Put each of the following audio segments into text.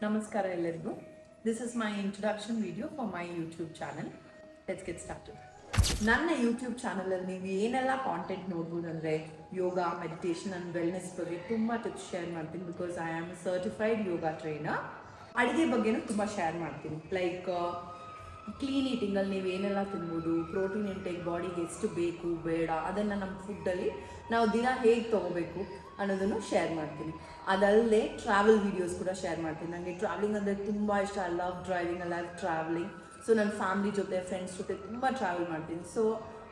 ನಮಸ್ಕಾರ ಎಲ್ಲರಿಗೂ. This is my introduction video for my YouTube channel. Let's get started. ನನ್ನ YouTube ಚಾನಲಲ್ಲಿ ನೀವು ಏನೆಲ್ಲ ಕಾಂಟೆಂಟ್ ನೋಡ್ಬೋದು ಅಂದರೆ ಯೋಗ, ಮೆಡಿಟೇಷನ್ ಆ್ಯಂಡ್ ವೆಲ್ನೆಸ್ ಬಗ್ಗೆ ತುಂಬ ಟಿಪ್ಸ್ ಶೇರ್ ಮಾಡ್ತೀನಿ. Because I am certified yoga trainer. ಅಡುಗೆ ಬಗ್ಗೆನೂ ತುಂಬ ಶೇರ್ ಮಾಡ್ತೀನಿ. ಲೈಕ್ ಕ್ಲೀನ್ ಈಟಿಂಗಲ್ಲಿ ನೀವು ಏನೆಲ್ಲ ತಿನ್ಬೋದು, ಪ್ರೋಟೀನ್ ಇಂಟೇಕ್ ಬಾಡಿಗೆ ಎಷ್ಟು ಬೇಕು ಬೇಡ, ಅದನ್ನು ನಮ್ಮ ಫುಡ್ಡಲ್ಲಿ ನಾವು ದಿನ ಹೇಗೆ ತೊಗೋಬೇಕು ಅನ್ನೋದನ್ನು ಶೇರ್ ಮಾಡ್ತೀನಿ. ಅದಲ್ಲದೆ ಟ್ರಾವೆಲ್ ವೀಡಿಯೋಸ್ ಕೂಡ ಶೇರ್ ಮಾಡ್ತೀನಿ. ನನಗೆ ಟ್ರಾವೆಲಿಂಗ್ ಅಂದರೆ ತುಂಬ ಇಷ್ಟ. I love driving, I love travelling. So ನನ್ನ ಫ್ಯಾಮ್ಲಿ ಜೊತೆ, ಫ್ರೆಂಡ್ಸ್ ಜೊತೆ ತುಂಬ ಟ್ರಾವೆಲ್ ಮಾಡ್ತೀನಿ. ಸೊ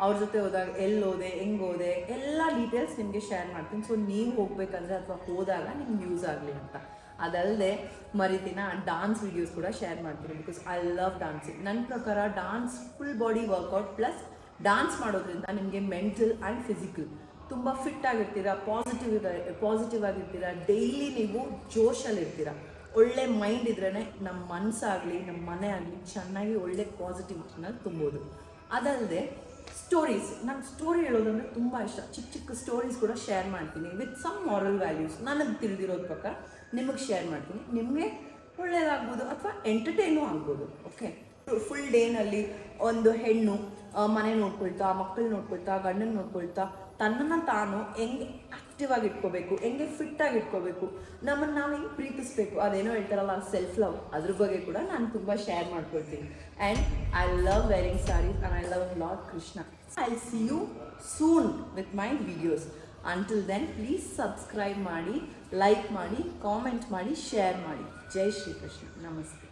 ಅವ್ರ ಜೊತೆ ಹೋದಾಗ ಎಲ್ಲಿ ಹೋದೆ, ಹೆಂಗೆ ಹೋದೆ, ಎಲ್ಲ ಡೀಟೇಲ್ಸ್ ನಿಮಗೆ ಶೇರ್ ಮಾಡ್ತೀನಿ. ಸೊ ನೀವು ಹೋಗ್ಬೇಕಂದ್ರೆ ಅಥವಾ ಹೋದಾಗ ನಿಮ್ಗೆ ಯೂಸ್ ಆಗಲಿ ಅಂತ. ಅದಲ್ಲದೆ ಮರಿದಿನ ಡಾನ್ಸ್ ವೀಡಿಯೋಸ್ ಕೂಡ ಶೇರ್ ಮಾಡ್ತೀನಿ. Because I love dancing. ನನ್ನ ಪ್ರಕಾರ dance full body workout plus dance ಮಾಡೋದ್ರಿಂದ ನಿಮಗೆ ಮೆಂಟಲ್ ಆ್ಯಂಡ್ ಫಿಸಿಕಲ್ ತುಂಬ ಫಿಟ್ ಆಗಿರ್ತೀರಾ, ಪಾಸಿಟಿವ್ ಆಗಿರ್ತೀರಾ. ಡೈಲಿ ನೀವು ಜೋಶಲ್ಲಿರ್ತೀರ. ಒಳ್ಳೆ ಮೈಂಡ್ ಇದ್ರೇ ನಮ್ಮ ಮನಸ್ಸಾಗಲಿ ನಮ್ಮ ಮನೆ ಆಗಲಿ ಚೆನ್ನಾಗಿ ಒಳ್ಳೆ ಪಾಸಿಟಿವಿಟಿನಲ್ಲಿ ತುಂಬೋದು. ಅದಲ್ಲದೆ ಸ್ಟೋರೀಸ್, ನಂಗೆ ಸ್ಟೋರಿ ಹೇಳೋದಂದರೆ ತುಂಬ ಇಷ್ಟ. ಚಿಕ್ಕ ಚಿಕ್ಕ ಸ್ಟೋರೀಸ್ ಕೂಡ ಶೇರ್ ಮಾಡ್ತೀನಿ ವಿತ್ ಸಮ್ ಮಾರಲ್ ವ್ಯಾಲ್ಯೂಸ್. ನನಗೆ ತಿಳಿದಿರೋದ್ರ ಪ್ರಕಾರ ನಿಮಗೆ ಶೇರ್ ಮಾಡ್ತೀನಿ. ನಿಮಗೆ ಒಳ್ಳೆಯದಾಗ್ಬೋದು ಅಥವಾ ಎಂಟರ್ಟೈನೂ ಆಗ್ಬೋದು. ಓಕೆ, ಫುಲ್ ಡೇನಲ್ಲಿ ಒಂದು ಹೆಣ್ಣು ಮನೆ ನೋಡ್ಕೊಳ್ತಾ, ಮಕ್ಕಳು ನೋಡ್ಕೊಳ್ತಾ, ಗಂಡನ ನೋಡ್ಕೊಳ್ತಾ, ತನ್ನನ್ನು ತಾನು ಹೆಂಗೆ ಆ್ಯಕ್ಟಿವ್ ಆಗಿ ಇಟ್ಕೋಬೇಕು, ಹೆಂಗೆ ಫಿಟ್ಟಾಗಿ ಇಟ್ಕೋಬೇಕು, ನಮ್ಮನ್ನು ನಾವು ಹೆಂಗೆ ಪ್ರೀತಿಸ್ಬೇಕು, ಅದೇನೋ ಹೇಳ್ತಾರಲ್ಲ ಸೆಲ್ಫ್ ಲವ್, ಅದ್ರ ಬಗ್ಗೆ ಕೂಡ ನಾನು ತುಂಬ ಶೇರ್ ಮಾಡ್ಕೊಳ್ತೀನಿ. And I love wearing saris and I love Lord Krishna. I see you soon with my videos. Until then please subscribe ಮಾಡಿ, ಲೈಕ್ ಮಾಡಿ, ಕಾಮೆಂಟ್ ಮಾಡಿ, ಶೇರ್ ಮಾಡಿ. ಜೈ ಶ್ರೀಕೃಷ್ಣ. ನಮಸ್ತೆ.